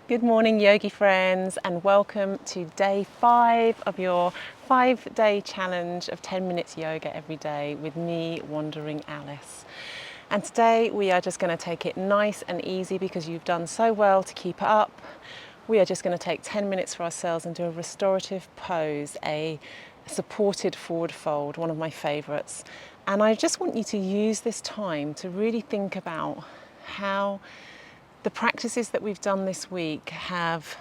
Good morning, yogi friends, and welcome to day 5 of your 5-day challenge of 10 minutes yoga every day with me, Wandering Alice. And today we are just going to take it nice and easy because you've done so well to keep it up. We are just going to take 10 minutes for ourselves and do a restorative pose, a supported forward fold, one of my favorites. And I just want you to use this time to really think about how the practices that we've done this week have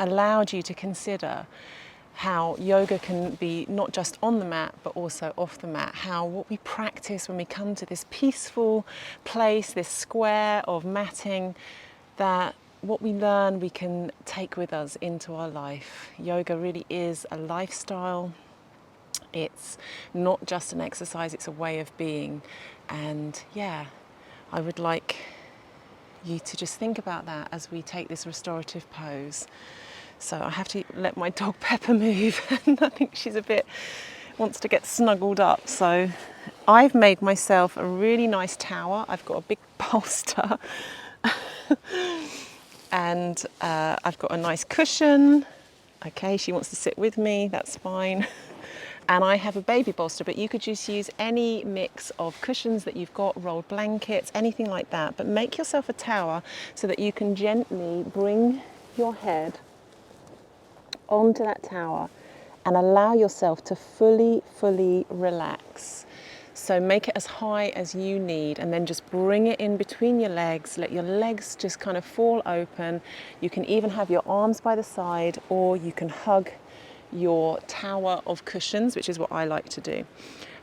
allowed you to consider how yoga can be not just on the mat but also off the mat, how what we practice when we come to this peaceful place, this square of matting, that what we learn we can take with us into our life. Yoga really is a lifestyle. It's not just an exercise, it's a way of being. And yeah, I would like you to just think about that as we take this restorative pose. So I have to let my dog Pepper move and I think she's wants to get snuggled up. So I've made myself a really nice tower. I've got a big bolster and I've got a nice cushion. Okay, she wants to sit with me, that's fine. And I have a baby bolster, but you could just use any mix of cushions that you've got, rolled blankets, anything like that. But make yourself a tower so that you can gently bring your head onto that tower and allow yourself to fully relax. So make it as high as you need and then just bring it in between your legs. Let your legs just kind of fall open. You can even have your arms by the side, or you can hug your tower of cushions, which is what I like to do.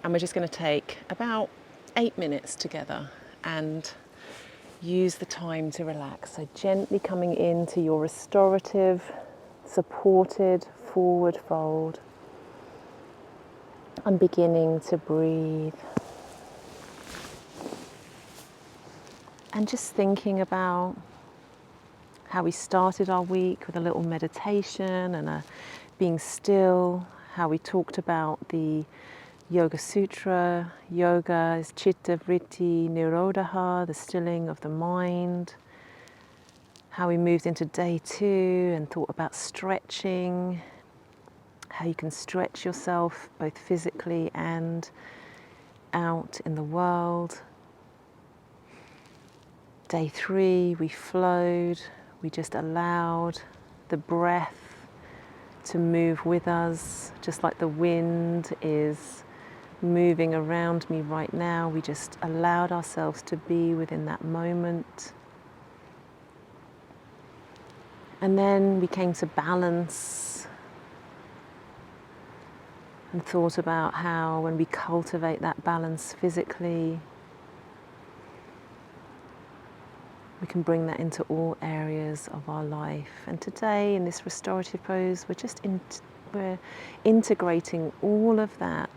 And we're just going to take about 8 minutes together and use the time to relax. So gently coming into your restorative, supported forward fold and beginning to breathe. And just thinking about how we started our week with a little meditation and being still, how we talked about the Yoga Sutra. Yoga is Chitta Vritti Nirodha, the stilling of the mind. How we moved into day 2 and thought about stretching, how you can stretch yourself both physically and out in the world. Day 3, we flowed, we just allowed the breath to move with us, just like the wind is moving around me right now. We just allowed ourselves to be within that moment. And then we came to balance and thought about how when we cultivate that balance physically, we can bring that into all areas of our life. And today in this restorative pose, we're integrating all of that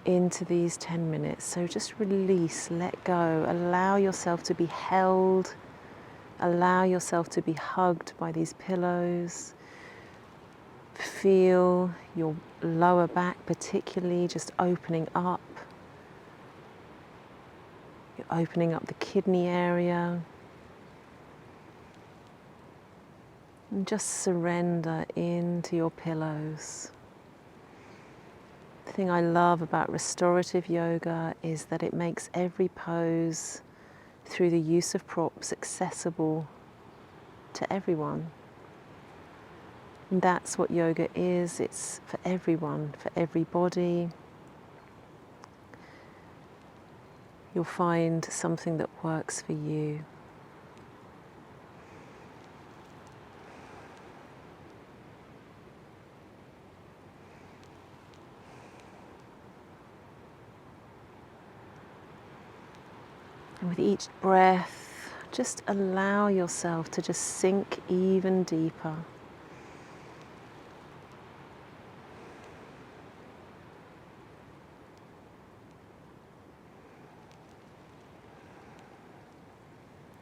into these 10 minutes. So just release, let go, allow yourself to be held, allow yourself to be hugged by these pillows. Feel your lower back particularly just opening up. You're opening up the kidney area. And just surrender into your pillows. The thing I love about restorative yoga is that it makes every pose through the use of props accessible to everyone. And that's what yoga is. It's for everyone, for everybody. You'll find something that works for you. And with each breath, just allow yourself to just sink even deeper.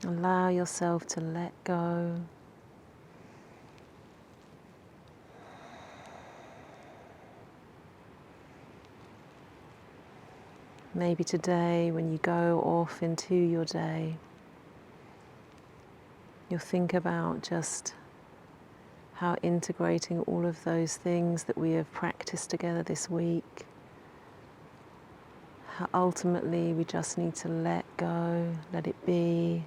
Allow yourself to let go. Maybe today when you go off into your day, you'll think about just how integrating all of those things that we have practiced together this week, how ultimately we just need to let go, let it be.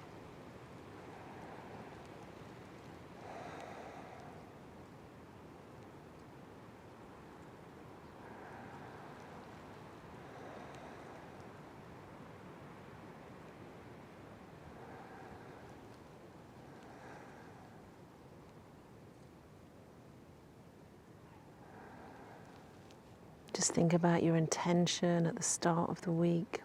Just think about your intention at the start of the week.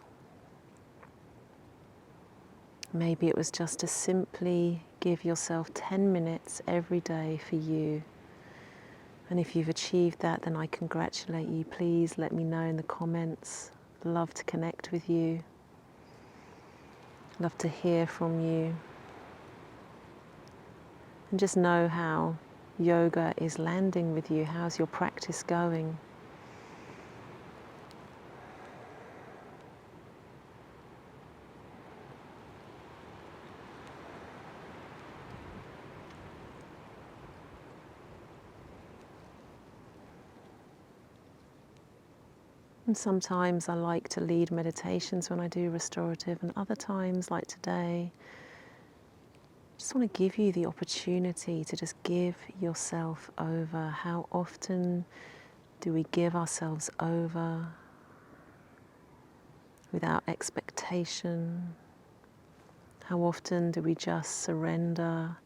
Maybe it was just to simply give yourself 10 minutes every day for you. And if you've achieved that, then I congratulate you. Please let me know in the comments. Love to connect with you. Love to hear from you. And just know how yoga is landing with you. How's your practice going? And sometimes I like to lead meditations when I do restorative, and other times, like today, I just want to give you the opportunity to just give yourself over. How often do we give ourselves over without expectation? How often do we just surrender?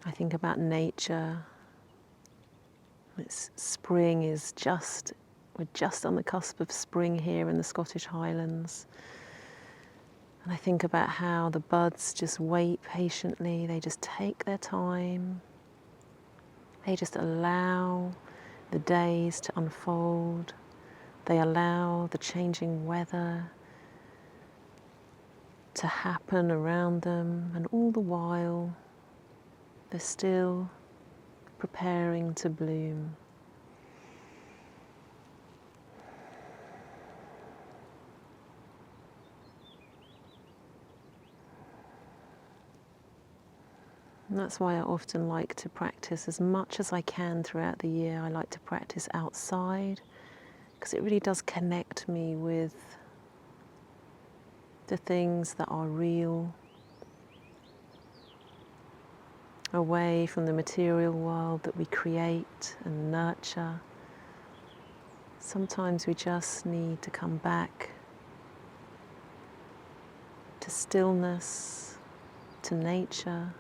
I think about nature. Spring is we're just on the cusp of spring here in the Scottish Highlands. And I think about how the buds just wait patiently, they just take their time. They just allow the days to unfold. They allow the changing weather to happen around them, and all the while they're still preparing to bloom. And that's why I often like to practice as much as I can throughout the year. I like to practice outside because it really does connect me with the things that are real, away from the material world that we create and nurture. Sometimes we just need to come back to stillness, to nature,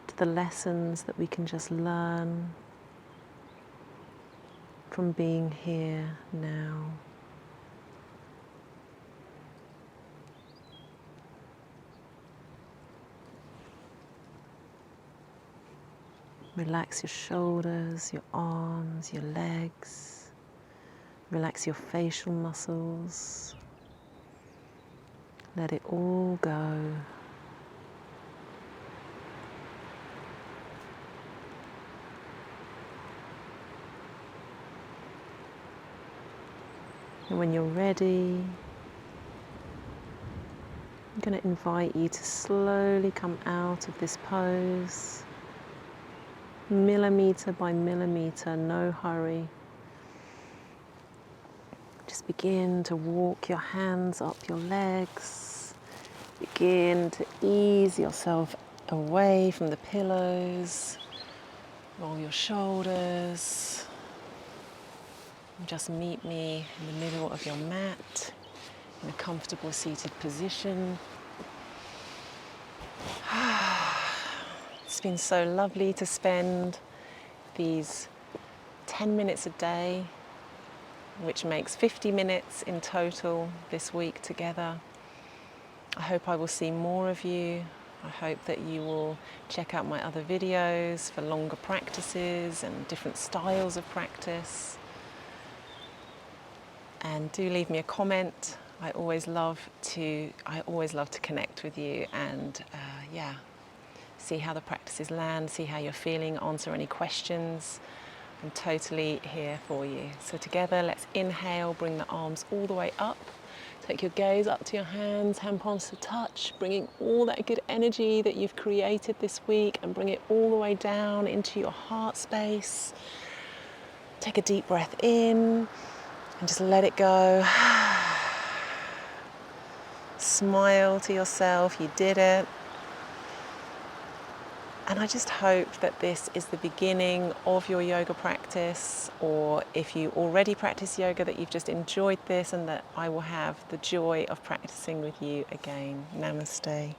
to the lessons that we can just learn from being here now. Relax your shoulders, your arms, your legs. Relax your facial muscles. Let it all go. And when you're ready, I'm going to invite you to slowly come out of this pose. Millimeter by millimeter, no hurry. Just begin to walk your hands up your legs. Begin to ease yourself away from the pillows. Roll your shoulders. And just meet me in the middle of your mat in a comfortable seated position. It's been so lovely to spend these 10 minutes a day, which makes 50 minutes in total this week together. I hope I will see more of you. I hope that you will check out my other videos for longer practices and different styles of practice. And do leave me a comment. I always love to connect with you and see how the practices land, see how you're feeling, answer any questions. I'm totally here for you. So together, let's inhale, bring the arms all the way up. Take your gaze up to your hands, hand palms to touch, bringing all that good energy that you've created this week and bring it all the way down into your heart space. Take a deep breath in and just let it go. Smile to yourself, you did it. And I just hope that this is the beginning of your yoga practice, or if you already practice yoga, that you've just enjoyed this and that I will have the joy of practicing with you again. Namaste.